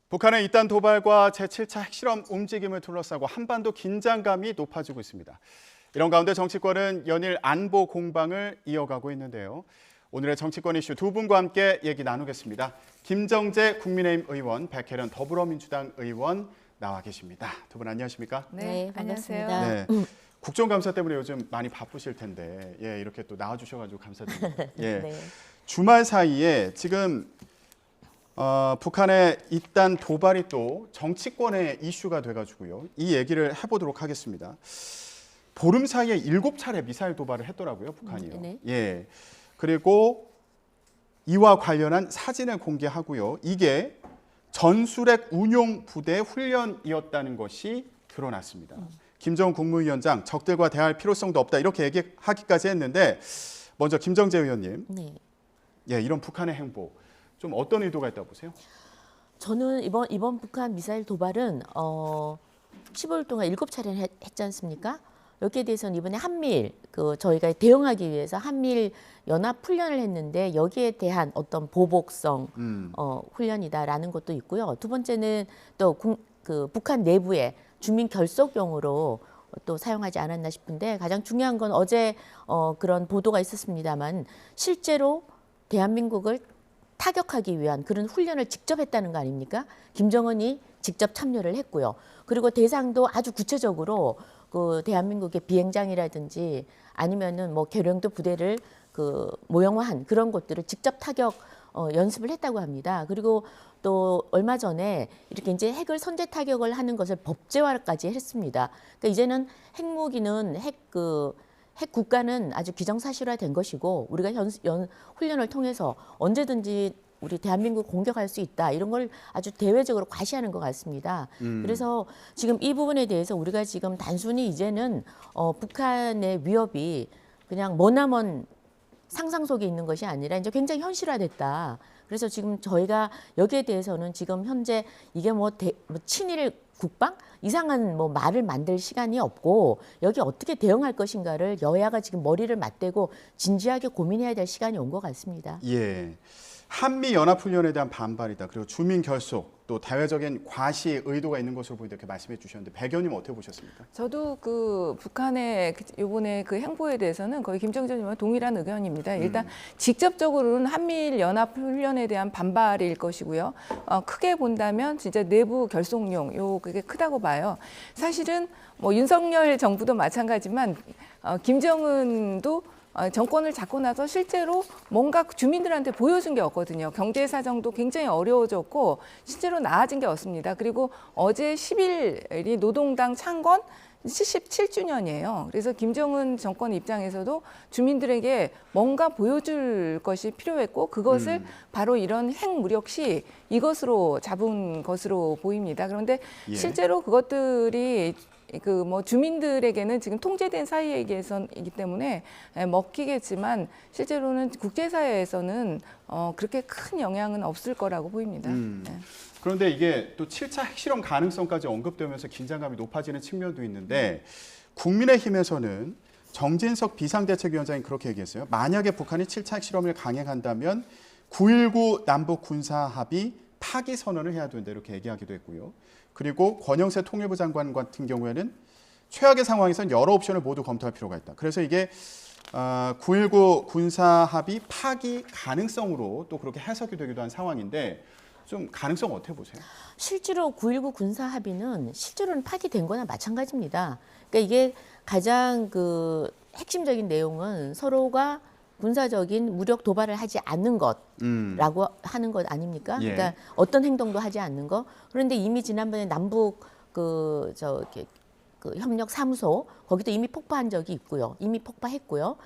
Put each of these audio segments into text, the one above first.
북한의 잇단 도발과 제7차 핵실험 움직임을 둘러싸고 한반도 긴장감이 높아지고 있습니다. 이런 가운데 정치권은 연일 안보 공방을 이어가고 있는데요. 오늘의 정치권 이슈 두 분과 함께 얘기 나누겠습니다. 김정재 국민의힘 의원, 백혜련 더불어민주당 의원 나와 계십니다. 두 분 안녕하십니까? 네, 반갑습니다. 네. 국정감사 때문에 요즘 많이 바쁘실 텐데 이렇게 또 나와주셔가지고 감사드립니다. 네. 주말 사이에 지금 북한의 잇단 도발이 또 정치권의 이슈가 돼가지고요. 이 얘기를 해보도록 하겠습니다. 보름 사이에 7차례 미사일 도발을 했더라고요, 북한이요. 네. 예. 그리고 이와 관련한 사진을 공개하고요. 이게 전술핵 운용 부대 훈련이었다는 것이 드러났습니다. 김정은 국무위원장 적들과 대화할 필요성도 없다 이렇게 얘기하기까지 했는데 먼저 김정재 의원님, 네. 이런 북한의 행보 좀 어떤 의도가 있다고 보세요? 저는 이번 북한 미사일 도발은 15일 동안 7차례 했지 않습니까? 여기에 대해서는 이번에 한미일 저희가 대응하기 위해서 한미일 연합 훈련을 했는데 여기에 대한 어떤 보복성 훈련이다라는 것도 있고요. 두 번째는 또 북한 내부에 주민 결속용으로 또 사용하지 않았나 싶은데 가장 중요한 건 어제 그런 보도가 있었습니다만 실제로 대한민국을 타격하기 위한 그런 훈련을 직접 했다는 거 아닙니까? 김정은이 직접 참여를 했고요. 그리고 대상도 아주 구체적으로 그 대한민국의 비행장이라든지 아니면은 뭐 계령도 부대를 모형화한 그런 것들을 직접 타격 연습을 했다고 합니다. 그리고 또 얼마 전에 이렇게 이제 핵을 선제 타격을 하는 것을 법제화까지 했습니다. 그러니까 이제는 핵무기는 핵 국가는 아주 기정사실화된 것이고 우리가 훈련을 통해서 언제든지 우리 대한민국 공격할 수 있다 이런 걸 아주 대외적으로 과시하는 것 같습니다. 그래서 지금 이 부분에 대해서 우리가 지금 단순히 이제는 북한의 위협이 그냥 머나먼 상상 속에 있는 것이 아니라 이제 굉장히 현실화됐다. 그래서 지금 저희가 여기에 대해서는 지금 현재 이게 뭐 친일 국방 이상한 뭐 말을 만들 시간이 없고 여기 어떻게 대응할 것인가를 여야가 지금 머리를 맞대고 진지하게 고민해야 될 시간이 온 것 같습니다. 예. 한미 연합훈련에 대한 반발이다. 그리고 주민 결속, 또 대외적인 과시 의도가 있는 것으로 보인다 이렇게 말씀해 주셨는데 백 의원님 어떻게 보셨습니까? 저도 북한의 이번에 행보에 대해서는 거의 김정재 의원과 동일한 의견입니다. 일단 직접적으로는 한미일 연합 훈련에 대한 반발일 것이고요. 크게 본다면 진짜 내부 결속용 그게 크다고 봐요. 사실은 뭐 윤석열 정부도 마찬가지지만 김정은도 정권을 잡고 나서 실제로 뭔가 주민들한테 보여준 게 없거든요. 경제 사정도 굉장히 어려워졌고 실제로 나아진 게 없습니다. 그리고 어제 10일이 노동당 창건 77주년이에요. 그래서 김정은 정권 입장에서도 주민들에게 뭔가 보여줄 것이 필요했고 그것을 바로 이런 핵무력 시 이것으로 잡은 것으로 보입니다. 그런데 실제로 그것들이 주민들에게는 지금 통제된 사이이기 때문에 먹히겠지만 실제로는 국제사회에서는 그렇게 큰 영향은 없을 거라고 보입니다. 네. 그런데 이게 또 7차 핵실험 가능성까지 언급되면서 긴장감이 높아지는 측면도 있는데 국민의힘에서는 정진석 비상대책위원장이 그렇게 얘기했어요. 만약에 북한이 7차 핵실험을 강행한다면 9.19 남북 군사합의 파기 선언을 해야 된다 이렇게 얘기하기도 했고요. 그리고 권영세 통일부 장관 같은 경우에는 최악의 상황에선 여러 옵션을 모두 검토할 필요가 있다. 그래서 이게 9.19 군사합의 파기 가능성으로 또 그렇게 해석이 되기도 한 상황인데 좀 가능성 어떻게 보세요? 실제로 9.19 군사합의는 실제로는 파기된 거나 마찬가지입니다. 그러니까 이게 가장 핵심적인 내용은 서로가 군사적인 무력 도발을 하지 않는 것라고 하는 것 아닙니까? 그러니까 어떤 행동도 하지 않는 것. 그런데 이미 지난번에 남북 협력 사무소 거기도 이미 폭파한 적이 있고요. 이미 폭파했고요.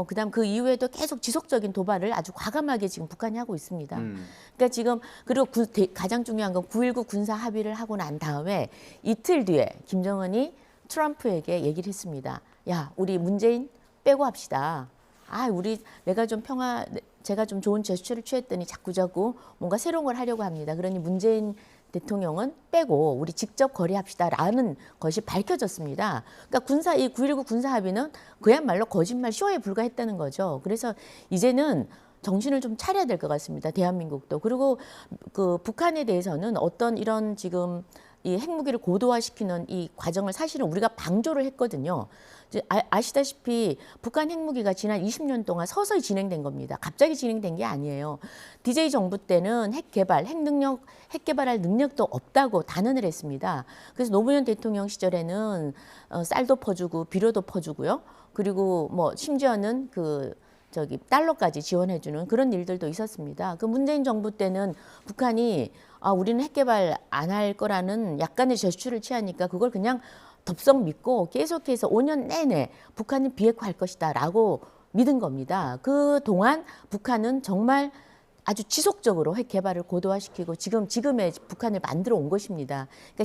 그다음 그 이후에도 계속 지속적인 도발을 아주 과감하게 지금 북한이 하고 있습니다. 그러니까 지금 그리고 가장 중요한 건 9.19 군사 합의를 하고 난 다음에 이틀 뒤에 김정은이 트럼프에게 얘기를 했습니다. 야, 우리 문재인 빼고 합시다. 제가 좀 좋은 제스처를 취했더니 자꾸 뭔가 새로운 걸 하려고 합니다. 그러니 문재인 대통령은 빼고 우리 직접 거래합시다라는 것이 밝혀졌습니다. 그러니까 이 9.19 군사 합의는 그야말로 거짓말 쇼에 불과했다는 거죠. 그래서 이제는 정신을 좀 차려야 될 것 같습니다. 대한민국도. 그리고 그 북한에 대해서는 어떤 이런 지금 이 핵무기를 고도화시키는 이 과정을 사실은 우리가 방조를 했거든요. 이제 아시다시피 북한 핵무기가 지난 20년 동안 서서히 진행된 겁니다. 갑자기 진행된 게 아니에요. DJ 정부 때는 핵 개발, 핵 개발할 능력도 없다고 단언을 했습니다. 그래서 노무현 대통령 시절에는 쌀도 퍼주고 비료도 퍼주고요. 그리고 뭐 심지어는 달러까지 지원해주는 그런 일들도 있었습니다. 그 문재인 정부 때는 북한이 우리는 핵 개발 안 할 거라는 약간의 제스처를 취하니까 그걸 그냥 덥석 믿고 계속해서 5년 내내 북한은 비핵화할 것이다라고 믿은 겁니다. 그 동안 북한은 정말 아주 지속적으로 핵 개발을 고도화시키고 지금의 북한을 만들어 온 것입니다. 그러니까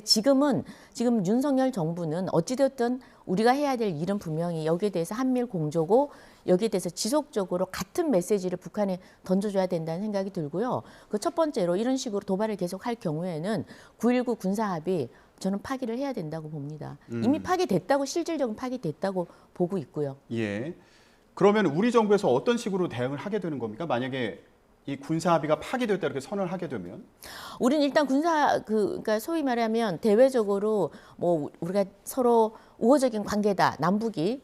지금 윤석열 정부는 어찌됐든 우리가 해야 될 일은 분명히 여기에 대해서 한미일 공조고 여기에 대해서 지속적으로 같은 메시지를 북한에 던져줘야 된다는 생각이 들고요. 그 첫 번째로 이런 식으로 도발을 계속할 경우에는 9.19 군사합의 저는 파기를 해야 된다고 봅니다. 이미 파기됐다고 실질적인 파기됐다고 보고 있고요. 예. 그러면 우리 정부에서 어떤 식으로 대응을 하게 되는 겁니까? 만약에 이 군사 합의가 파기됐다 이렇게 선언을 하게 되면 우리는 일단 그러니까 소위 말하면 대외적으로 뭐 우리가 서로 우호적인 관계다 남북이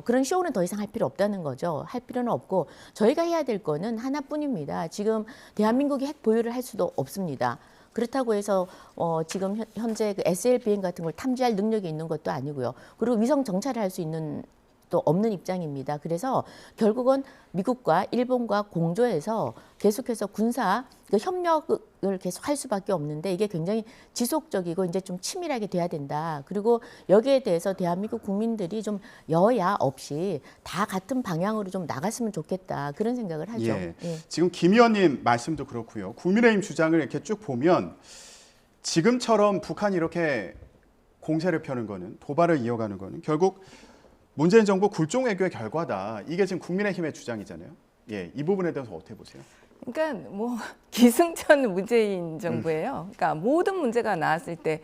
그런 쇼는 더 이상 할 필요 없다는 거죠. 할 필요는 없고 저희가 해야 될 거는 하나뿐입니다. 지금 대한민국이 핵 보유를 할 수도 없습니다. 그렇다고 해서 지금 현재 그 SL 비행 같은 걸 탐지할 능력이 있는 것도 아니고요. 그리고 위성 정찰을 할 수 있는 또 없는 입장입니다. 그래서 결국은 미국과 일본과 공조해서 계속해서 군사 협력을 계속 할 수밖에 없는데 이게 굉장히 지속적이고 이제 좀 치밀하게 돼야 된다. 그리고 여기에 대해서 대한민국 국민들이 좀 여야 없이 다 같은 방향으로 좀 나갔으면 좋겠다. 그런 생각을 하죠. 예. 예. 지금 김 의원님 말씀도 그렇고요. 국민의힘 주장을 이렇게 쭉 보면 지금처럼 북한이 이렇게 공세를 펴는 거는 도발을 이어가는 거는 결국 문재인 정부 굴종 외교의 결과다. 이게 지금 국민의힘의 주장이잖아요. 예, 이 부분에 대해서 어떻게 보세요? 그러니까 뭐 기승전 문재인 정부예요. 그러니까 모든 문제가 나왔을 때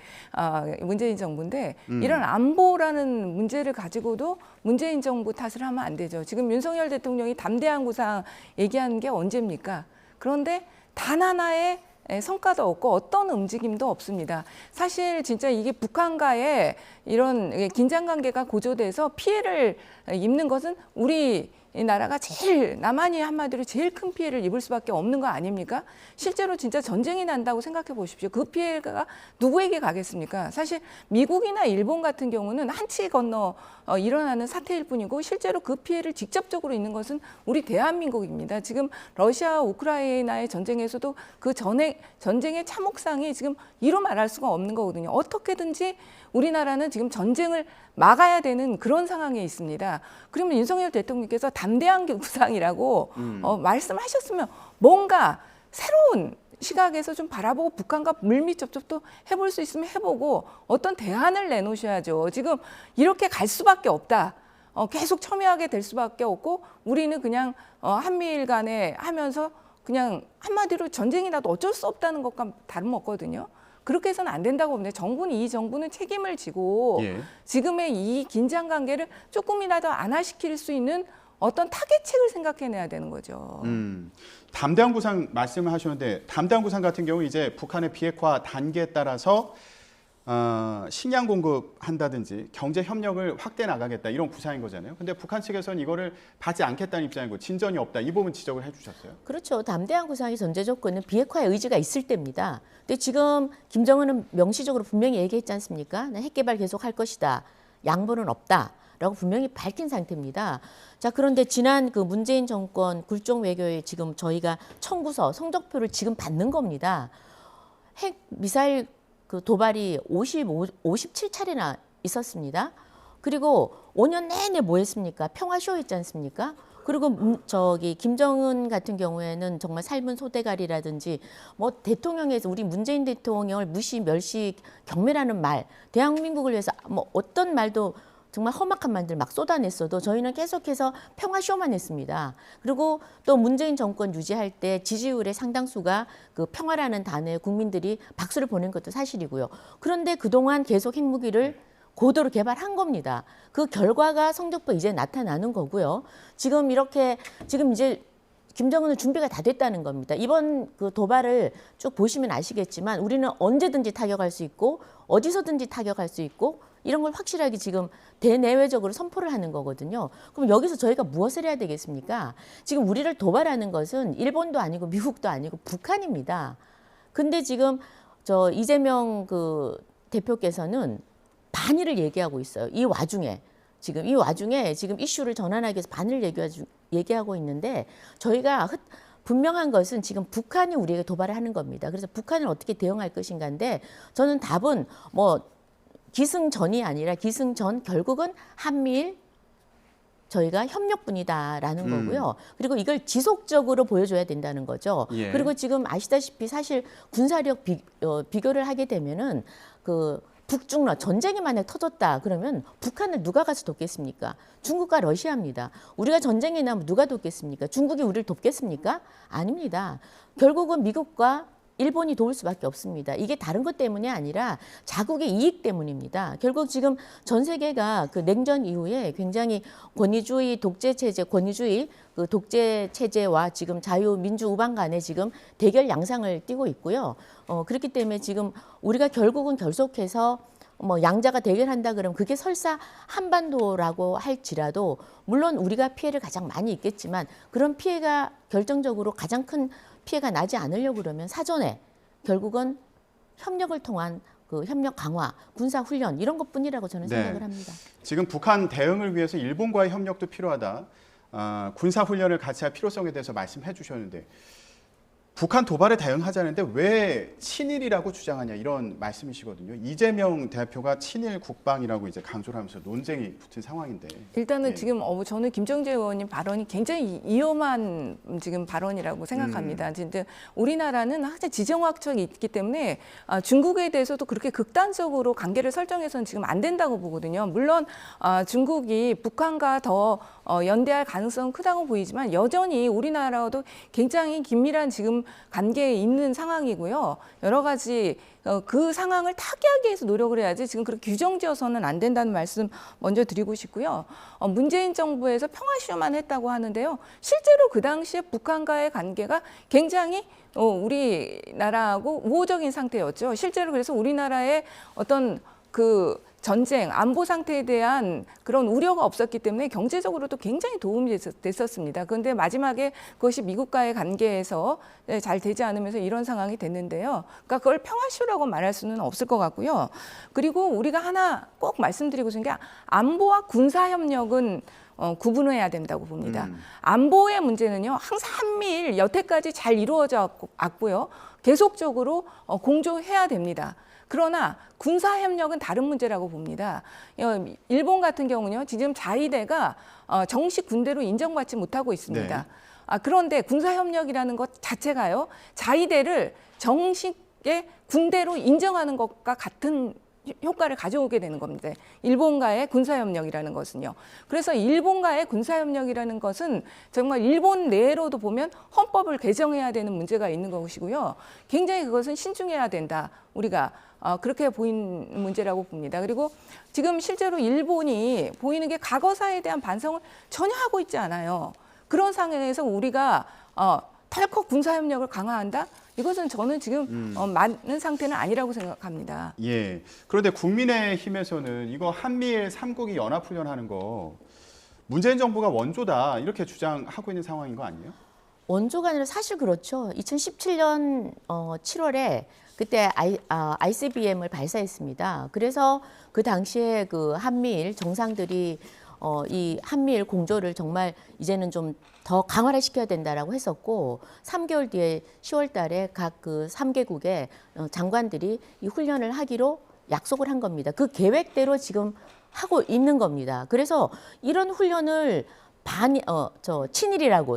문재인 정부인데 이런 안보라는 문제를 가지고도 문재인 정부 탓을 하면 안 되죠. 지금 윤석열 대통령이 담대한 구상 얘기하는 게 언제입니까? 그런데 단 하나의 성과도 없고 어떤 움직임도 없습니다. 사실 진짜 이게 북한과의 이런 긴장 관계가 고조돼서 피해를 입는 것은 우리 나라가 남한이 한마디로 제일 큰 피해를 입을 수밖에 없는 거 아닙니까? 실제로 진짜 전쟁이 난다고 생각해 보십시오. 그 피해가 누구에게 가겠습니까? 사실 미국이나 일본 같은 경우는 한치 건너 일어나는 사태일 뿐이고 실제로 그 피해를 직접적으로 입는 것은 우리 대한민국입니다. 지금 러시아 우크라이나의 전쟁에서도 그 전쟁의 참혹상이 지금 이루 말할 수가 없는 거거든요. 어떻게든지 우리나라는 지금 전쟁을 막아야 되는 그런 상황에 있습니다. 그러면 윤석열 대통령께서 담대한 구상이라고 말씀하셨으면 뭔가 새로운 시각에서 좀 바라보고 북한과 물밑 접촉도 해볼 수 있으면 해보고 어떤 대안을 내놓으셔야죠. 지금 이렇게 갈 수밖에 없다. 계속 첨예하게 될 수밖에 없고 우리는 그냥 한미일 간에 하면서 그냥 한마디로 전쟁이 나도 어쩔 수 없다는 것과 다름없거든요. 그렇게 해서는 안 된다고 봅니다. 이 정부는 책임을 지고 예. 지금의 이 긴장 관계를 조금이라도 완화시킬 수 있는 어떤 타개책을 생각해내야 되는 거죠. 담대한 구상 말씀을 하셨는데 담대한 구상 같은 경우 이제 북한의 비핵화 단계에 따라서 식량 공급한다든지 경제 협력을 확대해 나가겠다 이런 구상인 거잖아요. 근데 북한 측에서는 이거를 받지 않겠다는 입장이고 진전이 없다 이 부분 지적을 해주셨어요. 그렇죠. 담대한 구상의 전제 조건은 비핵화의 의지가 있을 때입니다. 근데 지금 김정은은 명시적으로 분명히 얘기했지 않습니까? 핵 개발 계속 할 것이다. 양보는 없다. 라고 분명히 밝힌 상태입니다. 자, 그런데 지난 그 문재인 정권 굴종 외교에 지금 저희가 청구서, 성적표를 지금 받는 겁니다. 핵 미사일 그 도발이 57차례나 있었습니다. 그리고 5년 내내 뭐 했습니까? 평화쇼 했지 않습니까? 그리고 김정은 같은 경우에는 정말 삶은 소대가리라든지 뭐 대통령에서 우리 문재인 대통령을 무시, 멸시, 경멸하는 말, 대한민국을 위해서 뭐 어떤 말도 정말 험악한 말들 막 쏟아냈어도 저희는 계속해서 평화쇼만 했습니다. 그리고 또 문재인 정권 유지할 때 지지율의 상당수가 그 평화라는 단어에 국민들이 박수를 보낸 것도 사실이고요. 그런데 그동안 계속 핵무기를 고도로 개발한 겁니다. 그 결과가 성적표 이제 나타나는 거고요. 지금 이제 김정은은 준비가 다 됐다는 겁니다. 이번 그 도발을 쭉 보시면 아시겠지만 우리는 언제든지 타격할 수 있고 어디서든지 타격할 수 있고 이런 걸 확실하게 지금 대내외적으로 선포를 하는 거거든요. 그럼 여기서 저희가 무엇을 해야 되겠습니까? 지금 우리를 도발하는 것은 일본도 아니고 미국도 아니고 북한입니다. 근데 지금 저 이재명 그 대표께서는 반일을 얘기하고 있어요. 이 와중에 지금 이슈를 전환하기 위해서 반일 얘기하고 있는데 저희가 분명한 것은 지금 북한이 우리에게 도발을 하는 겁니다. 그래서 북한을 어떻게 대응할 것인가인데 저는 답은 뭐 기승전이 아니라 기승전 결국은 한미일 저희가 협력뿐이다라는 거고요. 그리고 이걸 지속적으로 보여줘야 된다는 거죠. 예. 그리고 지금 아시다시피 사실 군사력 비교를 하게 되면은 그 북중러 전쟁이 만약 터졌다 그러면 북한을 누가 가서 돕겠습니까? 중국과 러시아입니다. 우리가 전쟁이 나면 누가 돕겠습니까? 중국이 우리를 돕겠습니까? 아닙니다. 결국은 미국과 일본이 도울 수밖에 없습니다. 이게 다른 것 때문이 아니라 자국의 이익 때문입니다. 결국 지금 전 세계가 그 냉전 이후에 굉장히 권위주의 독재 체제, 그 독재 체제와 지금 자유민주 우방 간에 지금 대결 양상을 띠고 있고요. 그렇기 때문에 지금 우리가 결국은 결속해서 뭐 양자가 대결한다 그러면 그게 설사 한반도라고 할지라도 물론 우리가 피해를 가장 많이 입겠지만 그런 피해가 결정적으로 가장 큰 피해가 나지 않으려고 그러면 사전에 결국은 협력을 통한 그 협력 강화, 군사 훈련 이런 것뿐이라고 저는 생각을 합니다. 지금 북한 대응을 위해서 일본과의 협력도 필요하다. 군사 훈련을 같이 할 필요성에 대해서 말씀해 주셨는데 북한 도발에 대응하자는데 왜 친일이라고 주장하냐 이런 말씀이시거든요. 이재명 대표가 친일 국방이라고 이제 강조를 하면서 논쟁이 붙은 상황인데. 일단은 예. 지금 저는 김정재 의원님 발언이 굉장히 위험한 지금 발언이라고 생각합니다. 진짜 우리나라는 항상 지정학적이 있기 때문에 중국에 대해서도 그렇게 극단적으로 관계를 설정해서는 지금 안 된다고 보거든요. 물론 중국이 북한과 더 연대할 가능성은 크다고 보이지만 여전히 우리나라와도 굉장히 긴밀한 지금 관계에 있는 상황이고요. 여러 가지 그 상황을 타개하기 위해서 노력을 해야지 지금 그렇게 규정지어서는 안 된다는 말씀 먼저 드리고 싶고요. 문재인 정부에서 평화쇼만 했다고 하는데요. 실제로 그 당시에 북한과의 관계가 굉장히 우리나라하고 우호적인 상태였죠. 실제로 그래서 우리나라의 어떤 그 전쟁, 안보 상태에 대한 그런 우려가 없었기 때문에 경제적으로도 굉장히 도움이 됐었습니다. 그런데 마지막에 그것이 미국과의 관계에서 잘 되지 않으면서 이런 상황이 됐는데요. 그러니까 그걸 평화쇼라고 말할 수는 없을 것 같고요. 그리고 우리가 하나 꼭 말씀드리고 싶은 게 안보와 군사협력은 구분해야 된다고 봅니다. 안보의 문제는요. 항상 한미일 여태까지 잘 이루어져 왔고요. 계속적으로 공조해야 됩니다. 그러나 군사협력은 다른 문제라고 봅니다. 일본 같은 경우는요, 지금 자위대가 정식 군대로 인정받지 못하고 있습니다. 네. 그런데 군사협력이라는 것 자체가요, 자위대를 정식의 군대로 인정하는 것과 같은 효과를 가져오게 되는 겁니다. 일본과의 군사협력이라는 것은요. 그래서 일본과의 군사협력이라는 것은 정말 일본 내로도 보면 헌법을 개정해야 되는 문제가 있는 것이고요. 굉장히 그것은 신중해야 된다. 우리가 그렇게 보이는 문제라고 봅니다. 그리고 지금 실제로 일본이 보이는 게 과거사에 대한 반성을 전혀 하고 있지 않아요. 그런 상황에서 우리가 덜컥 군사협력을 강화한다? 이것은 저는 지금 맞는 상태는 아니라고 생각합니다. 예. 그런데 국민의힘에서는 이거 한미일 3국이 연합훈련하는 거 문재인 정부가 원조다 이렇게 주장하고 있는 상황인 거 아니에요? 원조가 아니라 사실 그렇죠. 2017년 7월에 그때 ICBM을 발사했습니다. 그래서 그 당시에 그 한미일 정상들이 이 한미일 공조를 정말 이제는 좀 더 강화를 시켜야 된다라고 했었고 3개월 뒤에 10월 달에 각 그 3개국의 장관들이 이 훈련을 하기로 약속을 한 겁니다. 그 계획대로 지금 하고 있는 겁니다. 그래서 이런 훈련을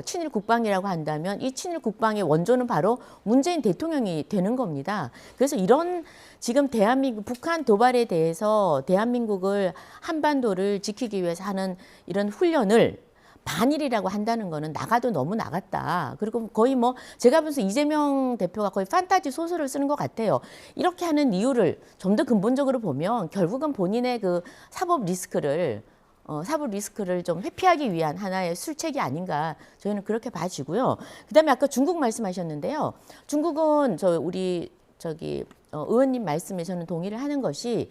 친일 국방이라고 한다면 이 친일 국방의 원조는 바로 문재인 대통령이 되는 겁니다. 그래서 이런 지금 대한민국 북한 도발에 대해서 대한민국을 한반도를 지키기 위해서 하는 이런 훈련을 반일이라고 한다는 거는 나가도 너무 나갔다. 그리고 거의 뭐 제가 보면서 이재명 대표가 거의 판타지 소설을 쓰는 것 같아요. 이렇게 하는 이유를 좀 더 근본적으로 보면 결국은 본인의 그 사법 리스크를 사법 리스크를 좀 회피하기 위한 하나의 술책이 아닌가 저희는 그렇게 봐지고요. 그다음에 아까 중국 말씀하셨는데요. 중국은 우리 의원님 말씀에 저는 동의를 하는 것이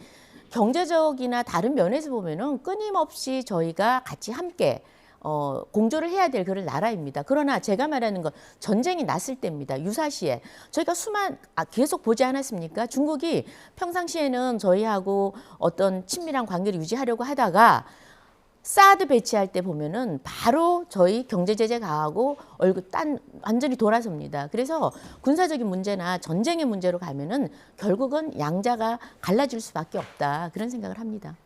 경제적이나 다른 면에서 보면은 끊임없이 저희가 같이 함께 공조를 해야 될 그런 나라입니다. 그러나 제가 말하는 건 전쟁이 났을 때입니다. 유사시에 저희가 계속 보지 않았습니까? 중국이 평상시에는 저희하고 어떤 친밀한 관계를 유지하려고 하다가 사드 배치할 때 보면은 바로 저희 경제 제재 가하고 완전히 돌아섭니다. 그래서 군사적인 문제나 전쟁의 문제로 가면은 결국은 양자가 갈라질 수밖에 없다. 그런 생각을 합니다.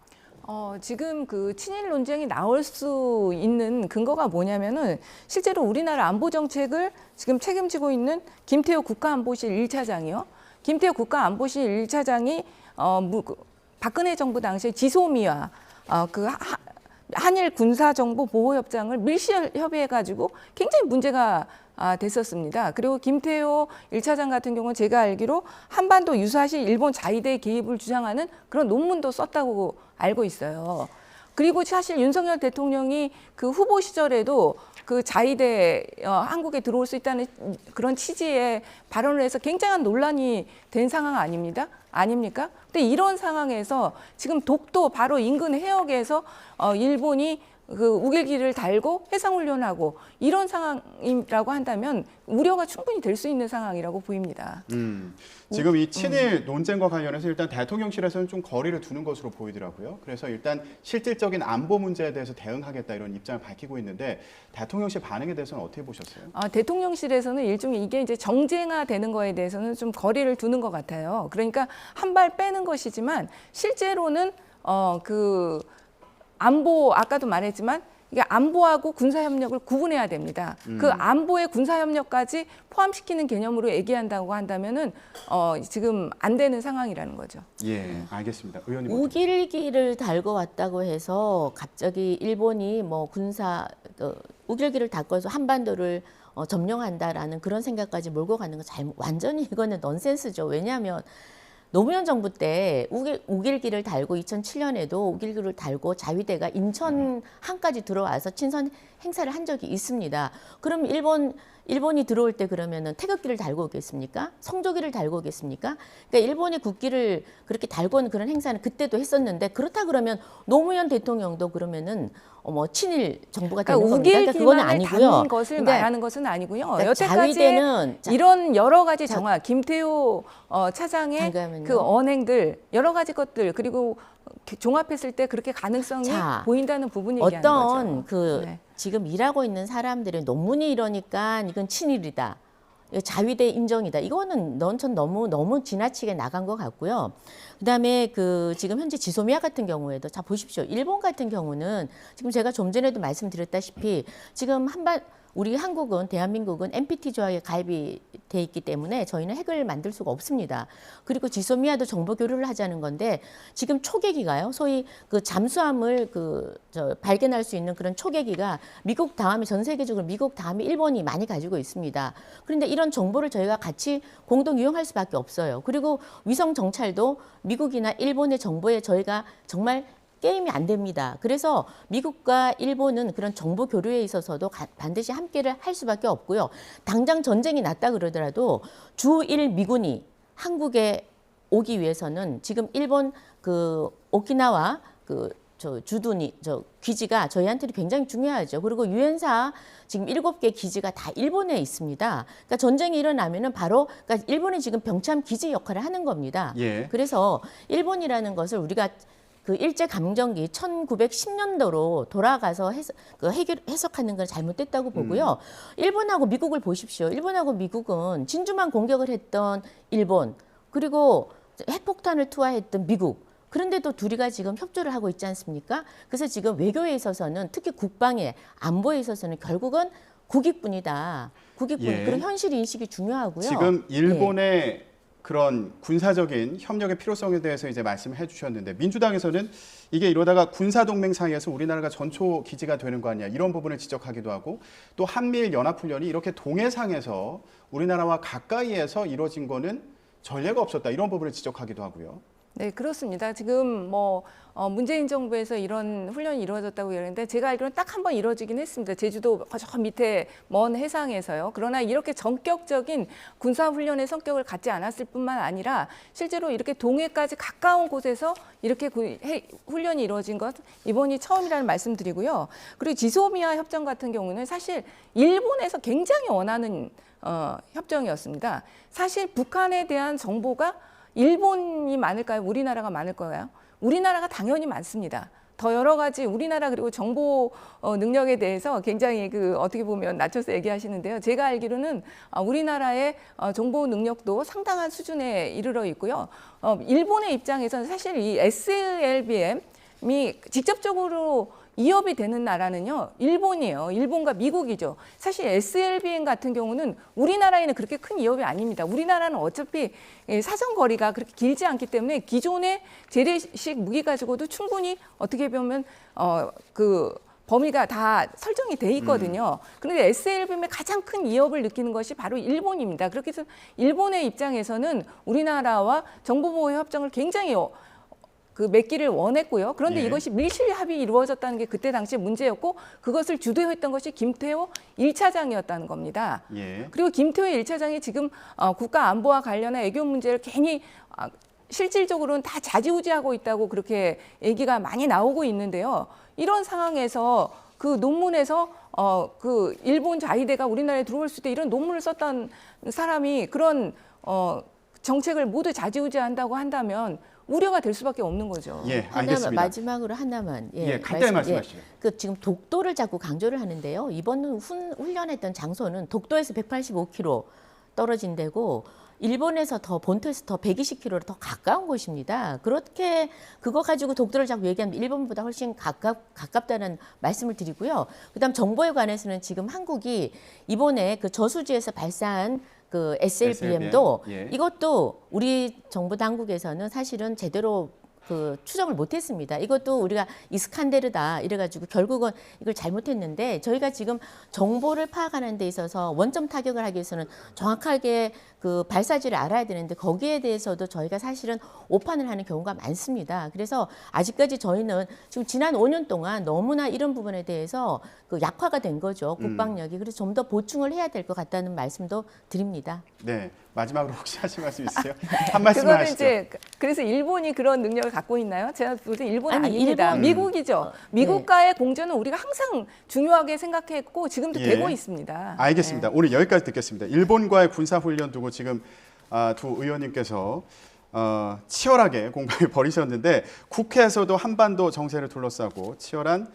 지금 그 친일 논쟁이 나올 수 있는 근거가 뭐냐면은 실제로 우리나라 안보 정책을 지금 책임지고 있는 김태호 국가안보실 1차장이요. 김태호 국가안보실 1차장이 박근혜 정부 당시에 지소미아 한일 군사정보 보호협정을 밀시 협의해가지고 굉장히 문제가 됐었습니다. 그리고 김태호 1차장 같은 경우는 제가 알기로 한반도 유사시 일본 자위대 개입을 주장하는 그런 논문도 썼다고 알고 있어요. 그리고 사실 윤석열 대통령이 그 후보 시절에도 그 자위대 한국에 들어올 수 있다는 그런 취지의 발언을 해서 굉장한 논란이 된 상황 아닙니까? 근데 이런 상황에서 지금 독도 바로 인근 해역에서 일본이 그 우길기를 달고 해상훈련하고 이런 상황이라고 한다면 우려가 충분히 될 수 있는 상황이라고 보입니다. 지금 이 친일 논쟁과 관련해서 일단 대통령실에서는 좀 거리를 두는 것으로 보이더라고요. 그래서 일단 실질적인 안보 문제에 대해서 대응하겠다 이런 입장을 밝히고 있는데 대통령실 반응에 대해서는 어떻게 보셨어요? 대통령실에서는 일종의 이게 이제 정쟁화되는 거에 대해서는 좀 거리를 두는 것 같아요. 그러니까 한 발 빼는 것이지만 실제로는 그 안보 아까도 말했지만 이게 안보하고 군사협력을 구분해야 됩니다. 그 안보의 군사협력까지 포함시키는 개념으로 얘기한다고 한다면은 지금 안 되는 상황이라는 거죠. 예, 알겠습니다. 의원님. 우길기를 달고 왔다고 해서 갑자기 일본이 우길기를 달고서 한반도를 점령한다라는 그런 생각까지 몰고 가는 건 완전히 이거는 넌센스죠. 왜냐하면 노무현 정부 때 우길기를 달고 2007년에도 우길기를 달고 자위대가 인천 항까지 들어와서 친선 행사를 한 적이 있습니다. 그럼 일본이 들어올 때 그러면은 태극기를 달고 오겠습니까? 성조기를 달고 오겠습니까? 그러니까 일본이 국기를 그렇게 달고 오는 그런 행사는 그때도 했었는데 그렇다 그러면 노무현 대통령도 그러면은 친일 정부가 되는 겁니까? 그러니까 그건 아니고요. 담은 것을 말하는 것은 아니고요. 그러니까 여태까지 이런 여러 가지 정황, 김태호 차장의 잠깐만요. 그 언행들 여러 가지 것들 그리고 종합했을 때 그렇게 가능성이 보인다는 부분 얘기하는 거죠. 네. 지금 일하고 있는 사람들의 논문이 이러니까 이건 친일이다. 자위대 인정이다. 이거는 전 너무 지나치게 나간 것 같고요. 그다음에 지금 현재 지소미아 같은 경우에도 자 보십시오. 일본 같은 경우는 지금 제가 좀 전에도 말씀드렸다시피 지금 우리 한국은 대한민국은 NPT 조약에 가입이 돼 있기 때문에 저희는 핵을 만들 수가 없습니다. 그리고 지소미아도 정보 교류를 하자는 건데 지금 초계기가요. 소위 그 잠수함을 발견할 수 있는 그런 초계기가 미국 다음에 전 세계적으로 미국 다음에 일본이 많이 가지고 있습니다. 그런데 이런 정보를 저희가 같이 공동 이용할 수밖에 없어요. 그리고 위성 정찰도 미국이나 일본의 정보에 저희가 정말 게임이 안 됩니다. 그래서 미국과 일본은 그런 정보 교류에 있어서도 반드시 함께를 할 수밖에 없고요. 당장 전쟁이 났다 그러더라도 주1 미군이 한국에 오기 위해서는 지금 일본 오키나와 주둔이 기지가 저희한테는 굉장히 중요하죠. 그리고 유엔사 지금 7개 기지가 다 일본에 있습니다. 그러니까 전쟁이 일어나면은 그러니까 일본이 지금 병참 기지 역할을 하는 겁니다. 예. 그래서 일본이라는 것을 우리가 일제 감정기 1910년도로 돌아가서 해석하는 건 잘못됐다고 보고요. 일본하고 미국을 보십시오. 일본하고 미국은 진주만 공격을 했던 일본 그리고 핵폭탄을 투하했던 미국 그런데도 둘이가 지금 협조를 하고 있지 않습니까? 그래서 지금 외교에 있어서는 특히 국방에 안보에 있어서는 결국은 국익뿐이다. 국익뿐 예. 그런 현실 인식이 중요하고요. 지금 일본의 그런 군사적인 협력의 필요성에 대해서 이제 말씀을 해주셨는데 민주당에서는 이게 이러다가 군사동맹 사이에서 우리나라가 전초 기지가 되는 거 아니야 이런 부분을 지적하기도 하고 또 한미일 연합훈련이 이렇게 동해상에서 우리나라와 가까이에서 이루어진 거는 전례가 없었다 이런 부분을 지적하기도 하고요. 네, 그렇습니다. 지금 문재인 정부에서 이런 훈련이 이루어졌다고 이러는데 제가 알기로는 딱 한 번 이루어지긴 했습니다. 제주도 저 밑에 먼 해상에서요. 그러나 이렇게 전격적인 군사 훈련의 성격을 갖지 않았을 뿐만 아니라 실제로 이렇게 동해까지 가까운 곳에서 이렇게 훈련이 이루어진 것 이번이 처음이라는 말씀드리고요. 그리고 지소미아 협정 같은 경우는 사실 일본에서 굉장히 원하는 협정이었습니다. 사실 북한에 대한 정보가 일본이 많을까요? 우리나라가 많을까요? 우리나라가 당연히 많습니다. 더 여러 가지 우리나라 그리고 정보 능력에 대해서 굉장히 어떻게 보면 낮춰서 얘기하시는데요. 제가 알기로는 우리나라의 정보 능력도 상당한 수준에 이르러 있고요. 일본의 입장에서는 사실 이 SLBM이 직접적으로 이협이 되는 나라는요, 일본이에요. 일본과 미국이죠. 사실 SLBM 같은 경우는 우리나라에는 그렇게 큰 이협이 아닙니다. 우리나라는 어차피 사정거리가 그렇게 길지 않기 때문에 기존의 재래식 무기 가지고도 충분히 어떻게 보면 범위가 다 설정이 돼 있거든요. 그런데 SLBM의 가장 큰 이협을 느끼는 것이 바로 일본입니다. 그렇게 해서 일본의 입장에서는 우리나라와 정보보호 협정을 굉장히 맺기를 원했고요. 그런데 예. 이것이 밀실 합의 이루어졌다는 게 그때 당시 문제였고 그것을 주도했던 것이 김태호 1차장이었다는 겁니다. 예. 그리고 김태호 1차장이 지금 국가 안보와 관련한 애교 문제를 괜히 실질적으로는 다 좌지우지하고 있다고 그렇게 얘기가 많이 나오고 있는데요. 이런 상황에서 그 논문에서 일본 자위대가 우리나라에 들어올 수 있다 이런 논문을 썼던 사람이 그런 정책을 모두 좌지우지한다고 한다면 우려가 될 수밖에 없는 거죠. 예, 하나만, 알겠습니다. 마지막으로 하나만. 예, 간단히 말씀하시죠. 지금 독도를 자꾸 강조를 하는데요. 이번 훈련했던 장소는 독도에서 185km 떨어진 데고 일본에서 본토에서 더 120km로 더 가까운 곳입니다. 그렇게 그거 가지고 독도를 자꾸 얘기하면 일본보다 훨씬 가깝다는 말씀을 드리고요. 그다음 정보에 관해서는 지금 한국이 이번에 그 저수지에서 발사한 그 SLBM도 예. 이것도 우리 정부 당국에서는 사실은 제대로 추정을 못했습니다. 이것도 우리가 이스칸데르다 이래가지고 결국은 이걸 잘못했는데 저희가 지금 정보를 파악하는 데 있어서 원점 타격을 하기 위해서는 정확하게 그 발사지를 알아야 되는데 거기에 대해서도 저희가 사실은 오판을 하는 경우가 많습니다. 그래서 아직까지 저희는 지금 지난 5년 동안 너무나 이런 부분에 대해서 약화가 된 거죠. 국방력이. 그래서 좀 더 보충을 해야 될 것 같다는 말씀도 드립니다. 네. 마지막으로 혹시 하실 말씀 있으세요? 한 말씀만 그거는 하시죠. 이제 그래서 일본이 그런 능력을 갖고 있나요? 제가 볼 때 일본 아니, 아닙니다. 일본- 미국이죠. 미국과의 공조는 우리가 항상 중요하게 생각했고 지금도 예. 되고 있습니다. 알겠습니다. 오늘 여기까지 듣겠습니다. 일본과의 군사훈련 두고 지금 두 의원님께서 치열하게 공방을 벌이셨는데 국회에서도 한반도 정세를 둘러싸고 치열한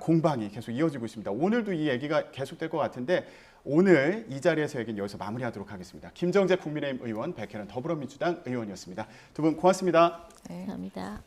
공방이 계속 이어지고 있습니다. 오늘도 이 얘기가 계속될 것 같은데 오늘 이 자리에서 얘기는 여기서 마무리하도록 하겠습니다. 김정재 국민의힘 의원, 백혜련 더불어민주당 의원이었습니다. 두 분 고맙습니다. 네. 감사합니다.